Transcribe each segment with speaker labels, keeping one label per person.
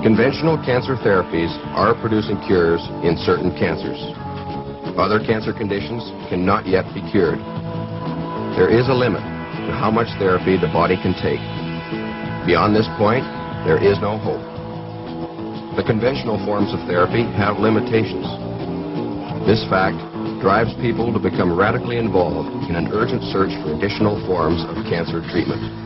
Speaker 1: Conventional cancer therapies are producing cures in certain cancers. Other cancer conditions cannot yet be cured. There is a limit to how much therapy the body can take. Beyond this point, there is no hope. The conventional forms of therapy have limitations. This fact drives people to become radically involved in an urgent search for additional forms of cancer treatment.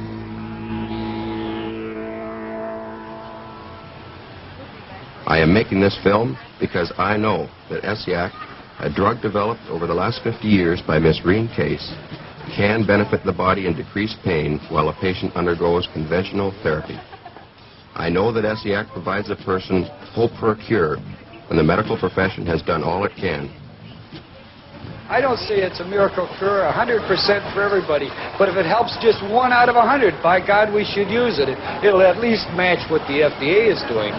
Speaker 1: I am making this film because I know that Essiac, a drug developed over the last 50 years by Miss Rene Caisse, can benefit the body and decrease pain while a patient undergoes conventional therapy. I know that Essiac provides a person hope for a cure, and the medical profession has done all it can.
Speaker 2: I don't say it's a miracle cure 100% for everybody, but if it helps just 1 out of 100, by God, we should use it. It'll at least match what the FDA is doing.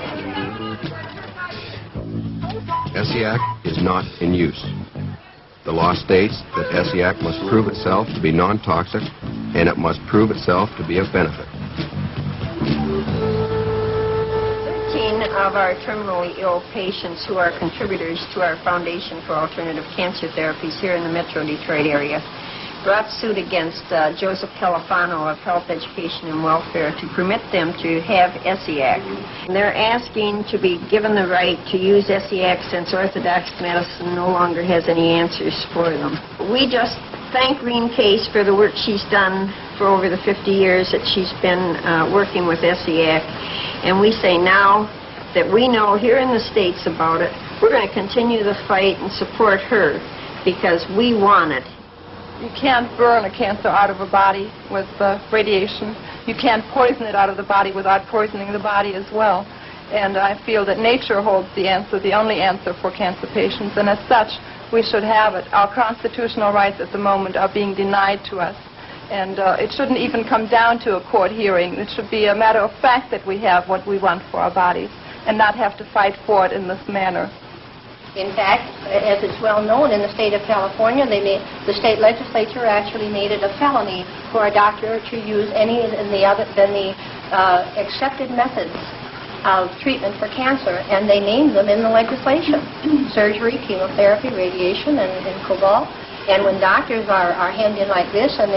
Speaker 1: Essiac is not in use. The law states that Essiac must prove itself to be non-toxic, and it must prove itself to be of benefit.
Speaker 3: 13 of our terminally ill patients who are contributors to our Foundation for Alternative Cancer Therapies here in the Metro Detroit area brought suit against Joseph Califano of Health, Education, and Welfare to permit them to have Essiac. And they're asking to be given the right to use Essiac since orthodox medicine no longer has any answers for them. We just thank Rene Caisse for the work she's done for over the 50 years that she's been working with Essiac. And we say now that we know here in the States about it, we're going to continue the fight and support her because we want it.
Speaker 4: You can't burn a cancer out of a body with radiation. You can't poison it out of the body without poisoning the body as well. And I feel that nature holds the answer, the only answer for cancer patients. And as such, we should have it. Our constitutional rights at the moment are being denied to us. And it shouldn't even come down to a court hearing. It should be a matter of fact that we have what we want for our bodies and not have to fight for it in this manner.
Speaker 5: In fact, as it's well known in the state of California, the state legislature actually made it a felony for a doctor to use any than the accepted methods of treatment for cancer, and they named them in the legislation: surgery, chemotherapy, radiation, and cobalt. And when doctors are hemmed in like this, and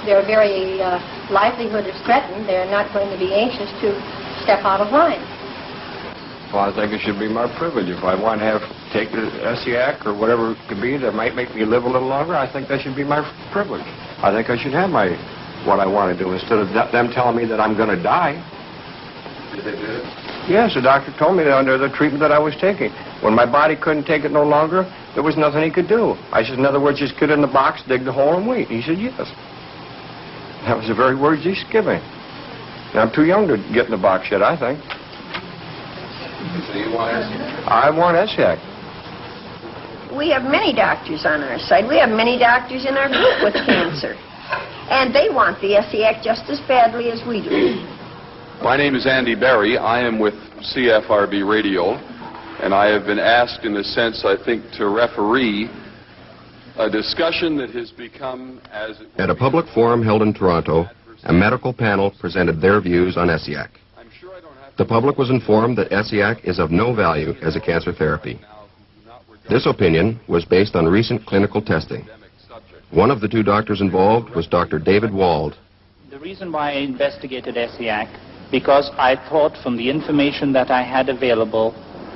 Speaker 5: their very livelihood is threatened, they're not going to be anxious to step out of line.
Speaker 6: Well, I think it should be my privilege. If I want to take the Essiac or whatever it could be that might make me live a little longer, I think that should be my privilege. I think I should have what I want to do instead of them telling me that I'm going to die.
Speaker 1: Did they do it?
Speaker 6: Yes, the doctor told me that under the treatment that I was taking. When my body couldn't take it no longer, there was nothing he could do. I said, in other words, just get in the box, dig the hole, and wait. He said, yes. That was the very words he's giving. And I'm too young to get in the box yet, I think.
Speaker 1: So you want Essiac?
Speaker 6: I want Essiac.
Speaker 3: We have many doctors on our side. We have many doctors in our group with cancer. And they want the Essiac just as badly as we do.
Speaker 7: My name is Andy Berry. I am with CFRB Radio, and I have been asked, in a sense, I think, to referee a discussion that has become as...
Speaker 1: At a public forum held in Toronto, a medical panel presented their views on Essiac. The public was informed that Essiac is of no value as a cancer therapy. This opinion was based on recent clinical testing. One of the two doctors involved was Dr. David Wald.
Speaker 8: The reason why I investigated Essiac, because I thought from the information that I had available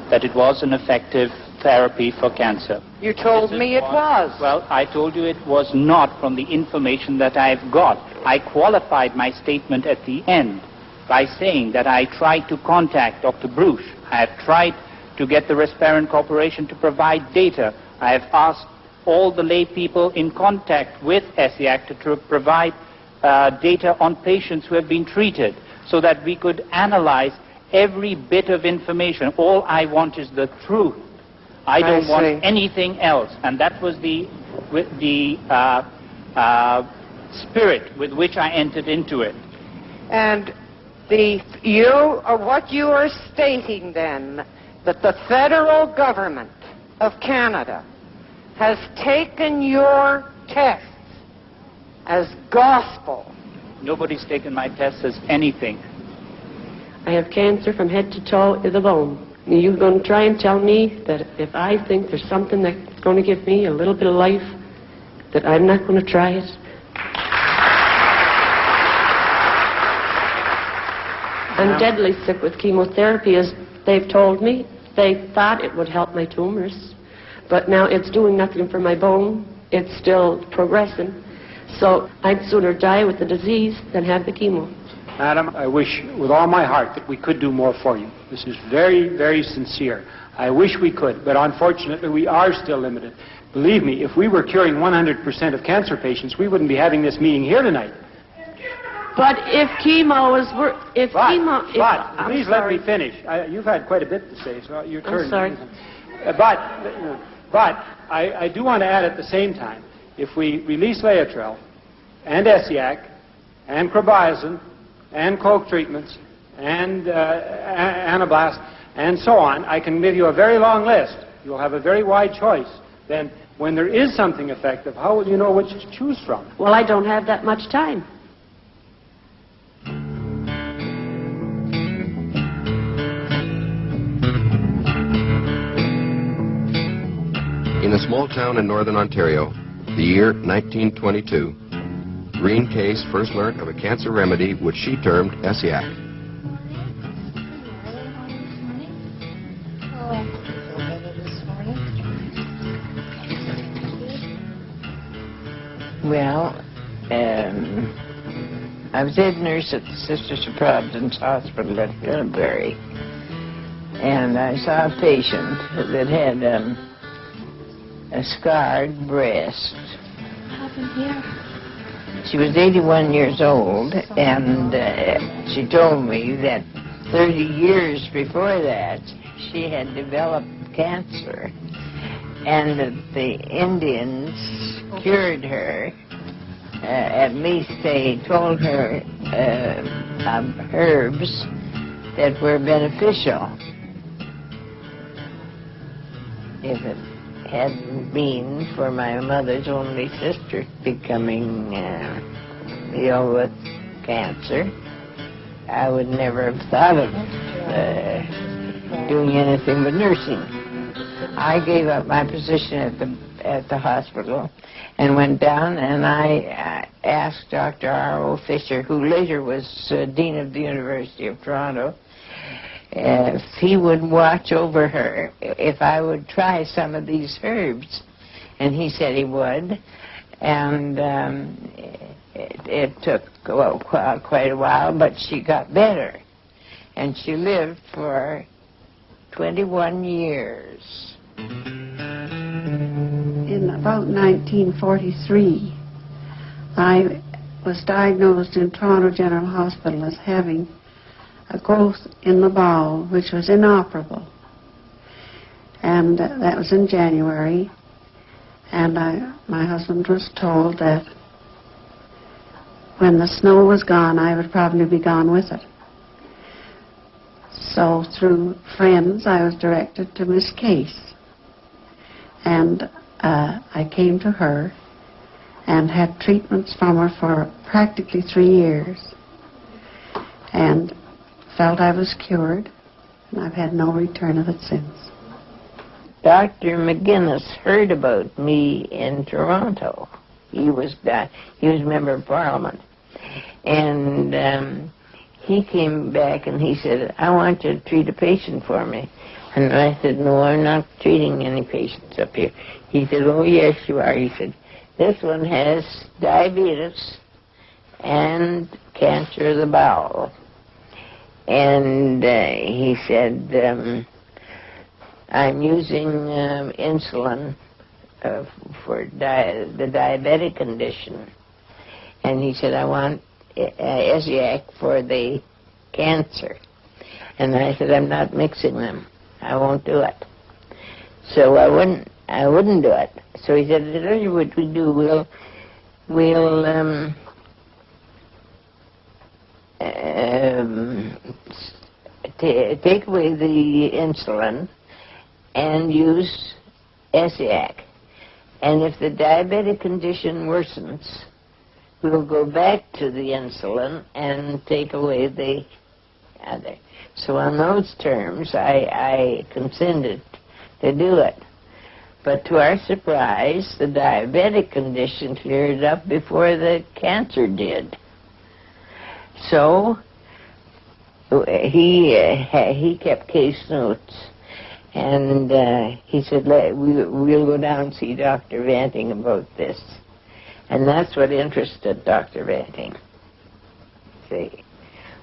Speaker 8: that it was an effective therapy for cancer.
Speaker 4: You told me it was.
Speaker 8: Well, I told you it was not from the information that I've got. I qualified my statement at the end by saying that I tried to contact Dr. Bruce. I have tried to get the Respirant Corporation to provide data. I have asked all the lay people in contact with Essiac to provide data on patients who have been treated so that we could analyze every bit of information. All I want is the truth. I don't want anything else. And that was the spirit with which I entered into it.
Speaker 4: And what you are stating then, that the federal government of Canada has taken your tests as gospel.
Speaker 8: Nobody's taken my tests as anything.
Speaker 9: I have cancer from head to toe of the bone. You're going to try and tell me that if I think there's something that's going to give me a little bit of life, that I'm not going to try it? I'm deadly sick with chemotherapy, as they've told me. They thought it would help my tumors, but now it's doing nothing for my bone. It's still progressing. So I'd sooner die with the disease than have the chemo.
Speaker 10: Madam, I wish with all my heart that we could do more for you. This is very, very sincere. I wish we could, but unfortunately we are still limited. Believe me, if we were curing 100% of cancer patients, we wouldn't be having this meeting here tonight.
Speaker 9: But if chemo is
Speaker 10: please let me finish. You've had quite a bit to say, so your turn.
Speaker 9: I'm sorry.
Speaker 10: But I do want to add at the same time, if we release Laetrile and Essiac and Crobizin and coke treatments and anablast and so on, I can give you a very long list. You'll have a very wide choice. Then when there is something effective, how will you know which to choose from?
Speaker 9: Well, I don't have that much time.
Speaker 1: In a small town in northern Ontario, the year 1922, Rene Caisse first learned of a cancer remedy which she termed Essiac.
Speaker 11: Well, I was head nurse at the Sisters of Providence Hospital at Millbury, and I saw a patient that had a scarred breast.
Speaker 12: What happened here?
Speaker 11: She was 81 years old, and she told me that 30 years before that, she had developed cancer, and that the Indians cured her. At least they told her of herbs that were beneficial. If it hadn't been for my mother's only sister becoming ill with cancer, I would never have thought of doing anything but nursing. I gave up my position at the hospital and went down, and I asked Dr. R.O. Fisher, who later was Dean of the University of Toronto, if he would watch over her, if I would try some of these herbs. And he said he would. And it took, well, quite a while, but she got better. And she lived for 21 years.
Speaker 12: In about 1943, I was diagnosed in Toronto General Hospital as having a growth in the bowel which was inoperable. And that was in January. And my husband was told that when the snow was gone, I would probably be gone with it. So through friends, I was directed to Miss Caisse. And I came to her and had treatments from her for practically 3 years. And felt I was cured, and I've had no return of it since.
Speaker 11: Dr. McGuinness heard about me in Toronto. He was member of Parliament. And he came back and he said, I want you to treat a patient for me. And I said, no, I'm not treating any patients up here. He said, oh, yes, you are. He said, this one has diabetes and cancer of the bowel. And he said, I'm using insulin for the diabetic condition. And he said, I want Essiac for the cancer. And I said, I'm not mixing them. I won't do it. So I wouldn't do it. So he said, I tell you what we do, we'll take away the insulin and use Essiac. And if the diabetic condition worsens, we'll go back to the insulin and take away the other. So on those terms, I consented to do it. But to our surprise, the diabetic condition cleared up before the cancer did. So he kept case notes, and he said, we'll go down and see Dr. Vanting about this. And that's what interested Dr. Vanting, see,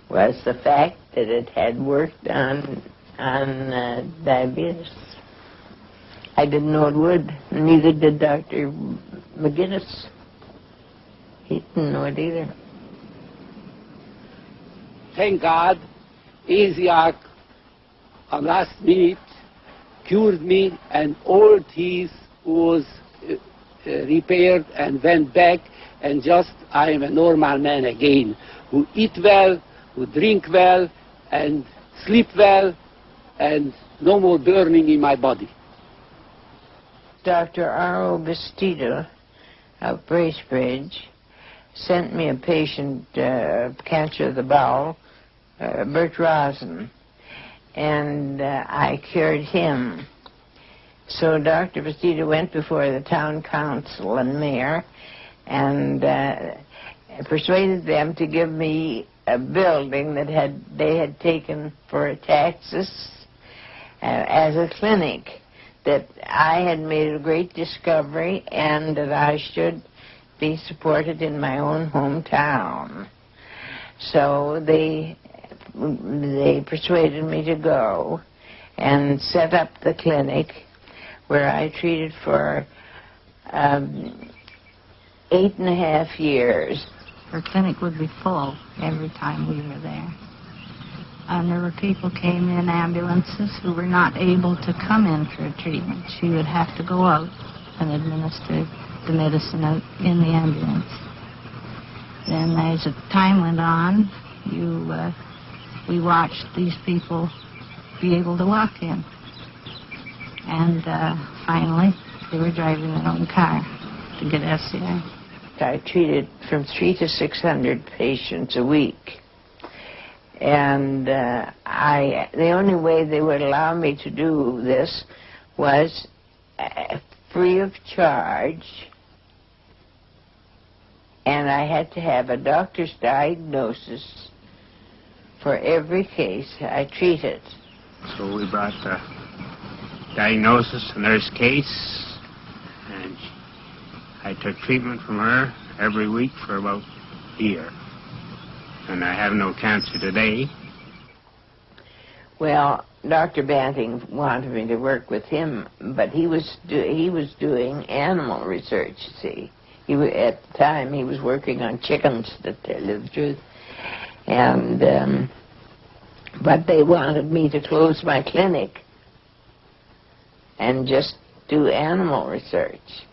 Speaker 11: was the fact that it had worked on diabetes. I didn't know it would, neither did Dr. McGinnis. He didn't know it either.
Speaker 13: Thank God, Essiac, on last minute, cured me, and all teeth was repaired and went back, and just I am a normal man again, who eat well, who drink well, and sleep well, and no more burning in my body.
Speaker 11: Dr. R.O. Bastida of Bracebridge sent me a patient, cancer of the bowel, Bert Rosen, and I cured him. So Dr. Bastida went before the town council and mayor and persuaded them to give me a building that they had taken for taxes as a clinic, that I had made a great discovery and that I should be supported in my own hometown. So they persuaded me to go and set up the clinic, where I treated for 8.5 years.
Speaker 14: Her clinic would be full every time we were there. And there were people came in ambulances who were not able to come in for a treatment. She would have to go out and administer the medicine out in the ambulance. Then as the time went on, we watched these people be able to walk in. And finally, they were driving their own car to get Essiac.
Speaker 11: I treated from 300 to 600 patients a week. And the only way they would allow me to do this was free of charge, and I had to have a doctor's diagnosis for every case I treated.
Speaker 15: So we brought the diagnosis, the nurse case, and I took treatment from her every week for about a year. And I have no cancer today.
Speaker 11: Well, Dr. Banting wanted me to work with him, but he was doing animal research, you see. At the time, he was working on chickens, to tell you the truth. And, but they wanted me to close my clinic and just do animal research.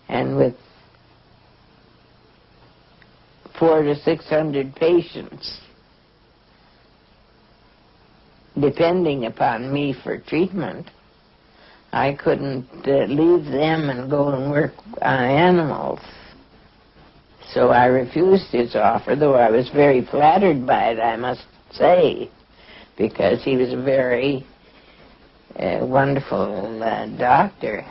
Speaker 11: And with 400 to 600 patients depending upon me for treatment, I couldn't leave them and go and work on animals. So I refused his offer, though I was very flattered by it, I must say, because he was a very wonderful doctor.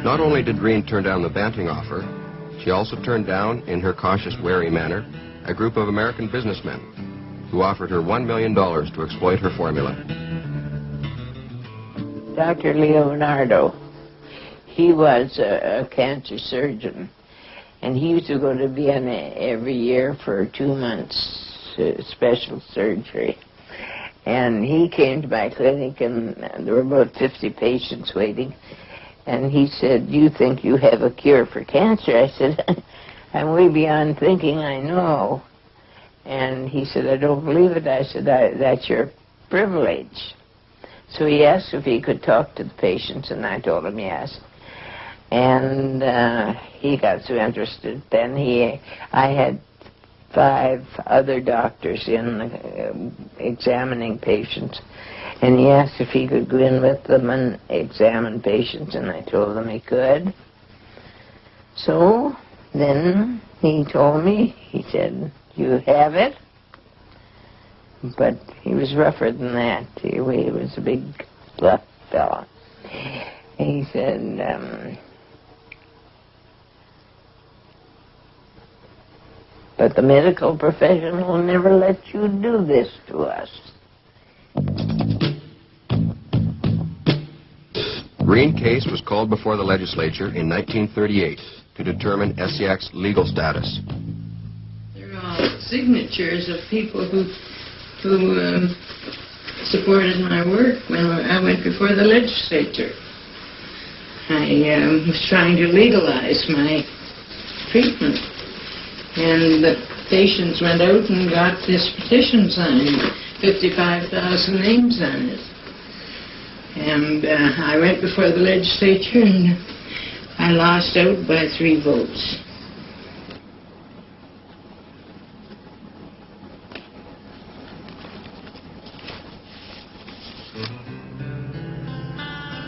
Speaker 1: Not only did Rene turn down the Banting offer, she also turned down, in her cautious, wary manner, a group of American businessmen who offered her $1 million to exploit her formula.
Speaker 11: Dr. Leonardo, he was a cancer surgeon, and he used to go to Vienna every year for 2 months, special surgery. And he came to my clinic, and there were about 50 patients waiting. And he said, "You think you have a cure for cancer?" I said, "I'm way beyond thinking, I know." And he said, "I don't believe it." I said, "That's your privilege." So he asked if he could talk to the patients, and I told him yes. And he got so interested. Then I had 5 other doctors in examining patients. And he asked if he could go in with them and examine patients, and I told him he could. So Then he told me, he said, you have it. But he was rougher than that. He was a big, bluff fellow. He said, but the medical profession will never let you do this to us.
Speaker 1: Rene Caisse was called before the legislature in 1938 to determine Essiac's legal status.
Speaker 11: There are all signatures of people who supported my work when I went before the legislature. I was trying to legalize my treatment, and the patients went out and got this petition signed, 55,000 names on it. And I went before the legislature, and I lost out by 3 votes.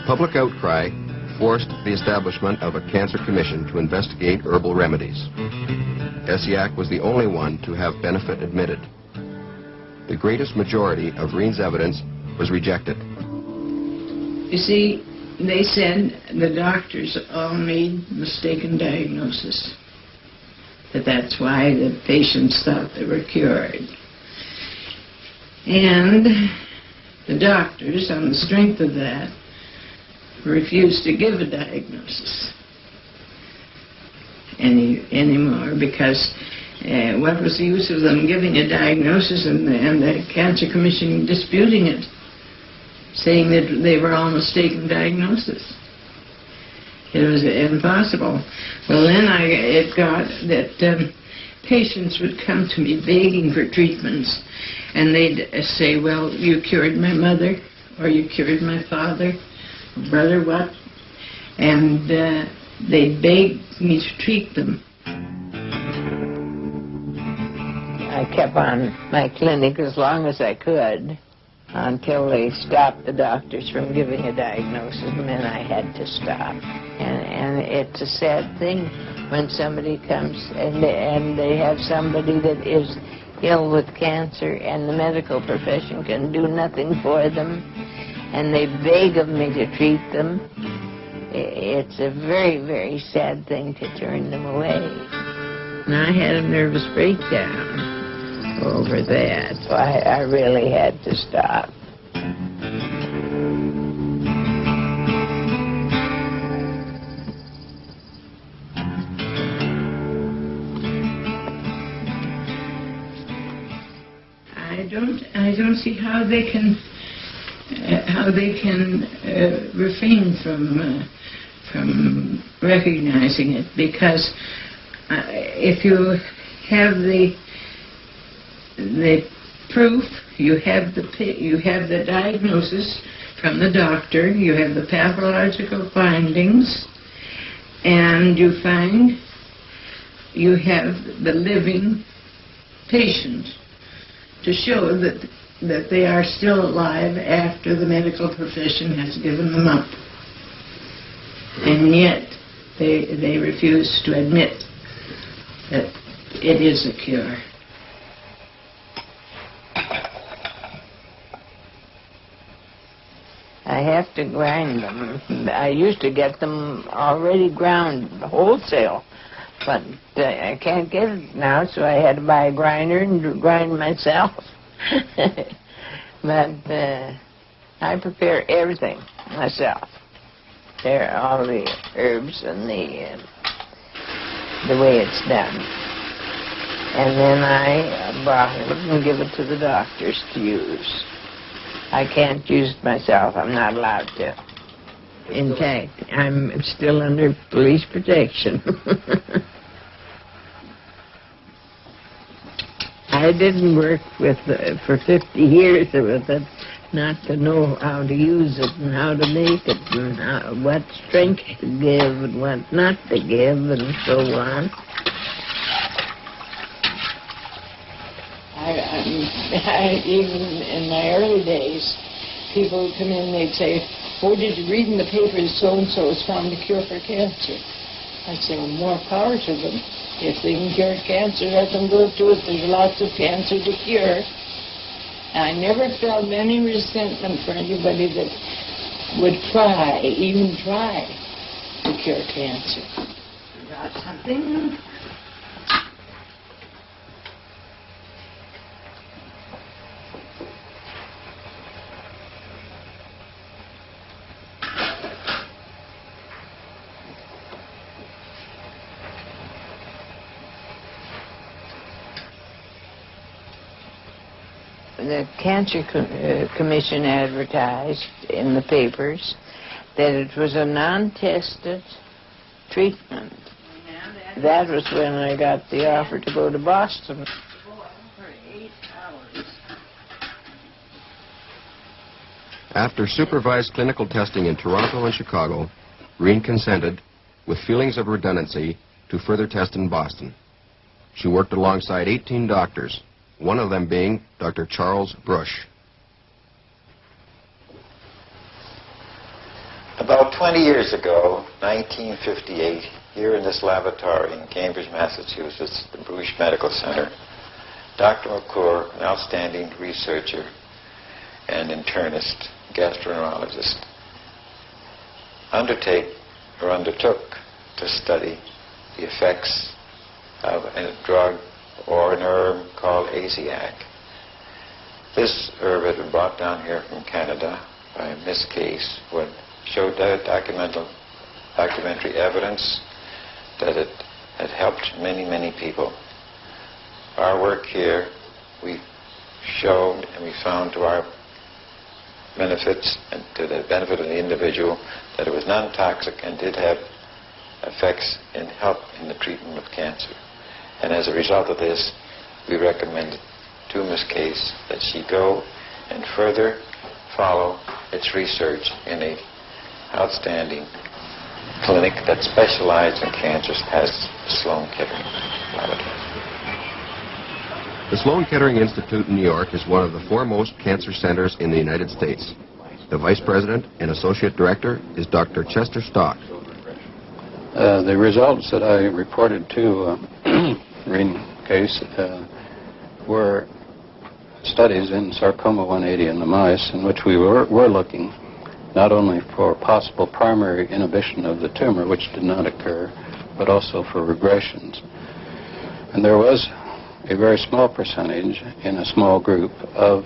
Speaker 1: Public outcry forced the establishment of a cancer commission to investigate herbal remedies. Essiac was the only one to have benefit admitted. The greatest majority of Rene's evidence was rejected.
Speaker 11: You see, they said the doctors all made mistaken diagnosis. That's why the patients thought they were cured. And the doctors, on the strength of that, refused to give a diagnosis anymore, because what was the use of them giving a diagnosis and the Cancer Commission disputing it, saying that they were all mistaken diagnosis? It was impossible. Well, then it got that patients would come to me begging for treatments, and they'd say, well, you cured my mother, or you cured my father, brother, what? And they begged me to treat them. I kept on my clinic as long as I could until they stopped the doctors from giving a diagnosis, and then I had to stop. And it's a sad thing when somebody comes and they have somebody that is ill with cancer and the medical profession can do nothing for them, and they beg of me to treat them. It's a very, very sad thing to turn them away. And I had a nervous breakdown over that, so I really had to stop. I don't see how they can refrain from recognizing it, because if you have the proof, you have the diagnosis from the doctor, you have the pathological findings, and you find you have the living patient to show that they are still alive after the medical profession has given them up. And yet they refuse to admit that it is a cure. I have to grind them. I used to get them already ground wholesale, but I can't get it now, so I had to buy a grinder and grind myself. But I prepare everything myself. There are all the herbs and the way it's done. And then I bottle it and give it to the doctors to use. I can't use it myself. I'm not allowed to. In fact, I'm still under police protection. I didn't work for 50 years with it, not to know how to use it and how to make it and what strength to give and what not to give and so on. Even in my early days, people would come in and they'd say, oh, did you read in the paper that so-and-so has found a cure for cancer? I say, well, more power to them. If they can cure cancer, let them do it to us. There's lots of cancer to cure. And I never felt any resentment for anybody that would try, even try, to cure cancer. Got something? The Cancer Commission advertised in the papers that it was a non-tested treatment. That was when I got the offer to go to Boston.
Speaker 1: After supervised clinical testing in Toronto and Chicago, Rene consented, with feelings of redundancy, to further test in Boston. She worked alongside 18 doctors, one of them being Dr. Charles Brush.
Speaker 16: About 20 years ago, 1958, here in this lavatory in Cambridge, Massachusetts, the Bruce Medical Center, Dr. McClure, an outstanding researcher and internist, gastroenterologist, undertook to study the effects of a drug or an herb called Essiac. This herb had been brought down here from Canada by Miss Caisse, who had showed documentary evidence that it had helped many, many people. Our work here, we showed and we found to our benefits and to the benefit of the individual that it was non-toxic and did have effects in help in the treatment of cancer. And as a result of this, we recommended to Ms. Caisse that she go and further follow its research in an outstanding clinic that specializes in cancers as Sloan Kettering Laboratory.
Speaker 1: The Sloan Kettering Institute in New York is one of the foremost cancer centers in the United States. The Vice President and Associate Director is Dr. Chester Stock.
Speaker 17: The results that I reported to Rene Caisse were studies in sarcoma 180 in the mice, in which we were looking not only for possible primary inhibition of the tumor, which did not occur, but also for regressions. And there was a very small percentage in a small group of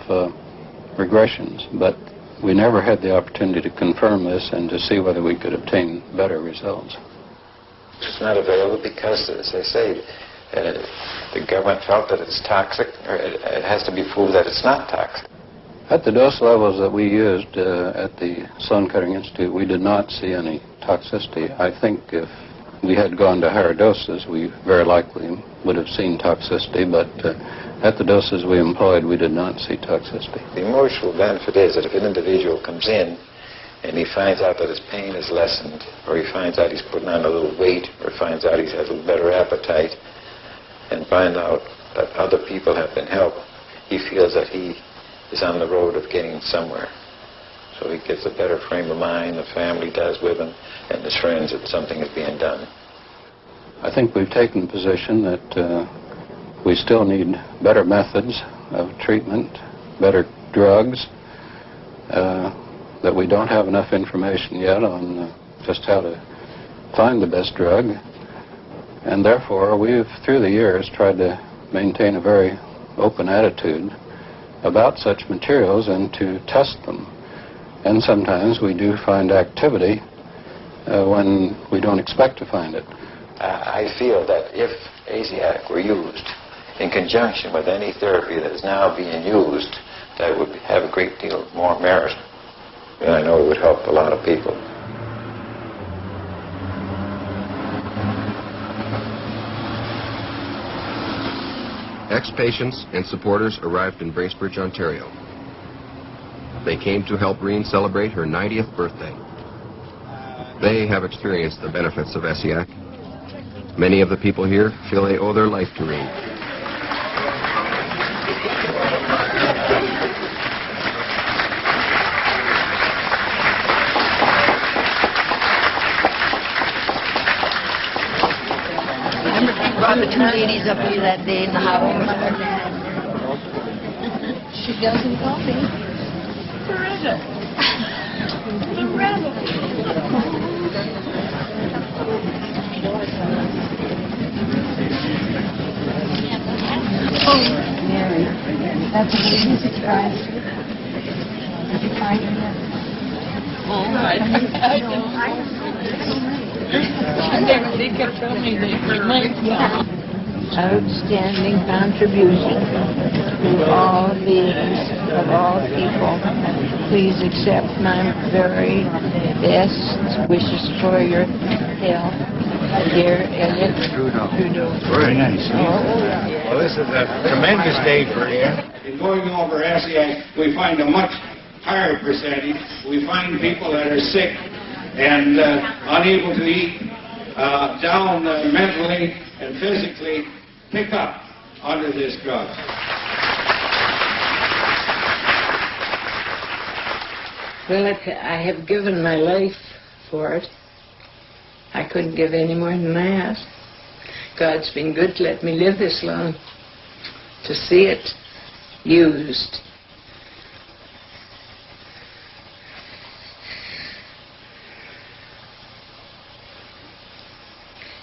Speaker 17: regressions, but we never had the opportunity to confirm this and to see whether we could obtain better results.
Speaker 16: It's not available because, as I say, the government felt that it's toxic, or it has to be proved that it's not toxic.
Speaker 17: At the dose levels that we used at the Sloan Kettering Institute, we did not see any toxicity. I think if we had gone to higher doses, we very likely would have seen toxicity, but at the doses we employed, we did not see toxicity.
Speaker 16: The emotional benefit is that if an individual comes in and he finds out that his pain is lessened, or he finds out he's putting on a little weight, or finds out he has a little better appetite, and finds out that other people have been helped, he feels that he is on the road of getting somewhere. So he gets a better frame of mind, the family does with him, and his friends, that something is being done.
Speaker 17: I think we've taken the position that we still need better methods of treatment, better drugs, that we don't have enough information yet on just how to find the best drug. And therefore, we've, through the years, tried to maintain a very open attitude about such materials and to test them. And sometimes we do find activity when we don't expect to find it.
Speaker 16: I feel that if Essiac were used in conjunction with any therapy that is now being used, that would have a great deal more merit. And I know it would help a lot of people.
Speaker 1: Ex-patients and supporters arrived in Bracebridge, Ontario. They came to help Rene celebrate her 90th birthday. They have experienced the benefits of Essiac. Many of the people here feel they owe their life to Rene.
Speaker 18: saw the two ladies up here that day in the house.
Speaker 14: She doesn't call me. Loretta. Loretta. Oh, Mary. That's a little surprise. Did you find her yet? Oh, they kept telling me they were late.
Speaker 11: Outstanding contribution to all beings of all people. Please accept my very best wishes for your health, dear Elliot Trudeau.
Speaker 19: Very nice. Well, this is a tremendous day for you.
Speaker 20: In going over Essiac, we find a much higher percentage. We find people that are sick and unable to eat, down mentally and physically, pick up under this drug.
Speaker 11: Well, I have given my life for it. I couldn't give any more than that. God's been good to let me live this long, to see it used.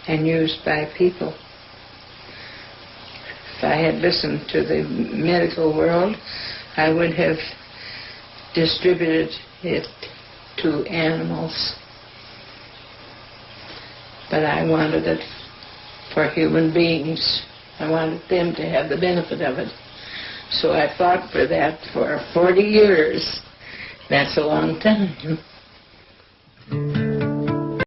Speaker 11: And used by people. If I had listened to the medical world, I would have distributed it to animals. But I wanted it for human beings. I wanted them to have the benefit of it. So I fought for that for 40 years. That's a long time.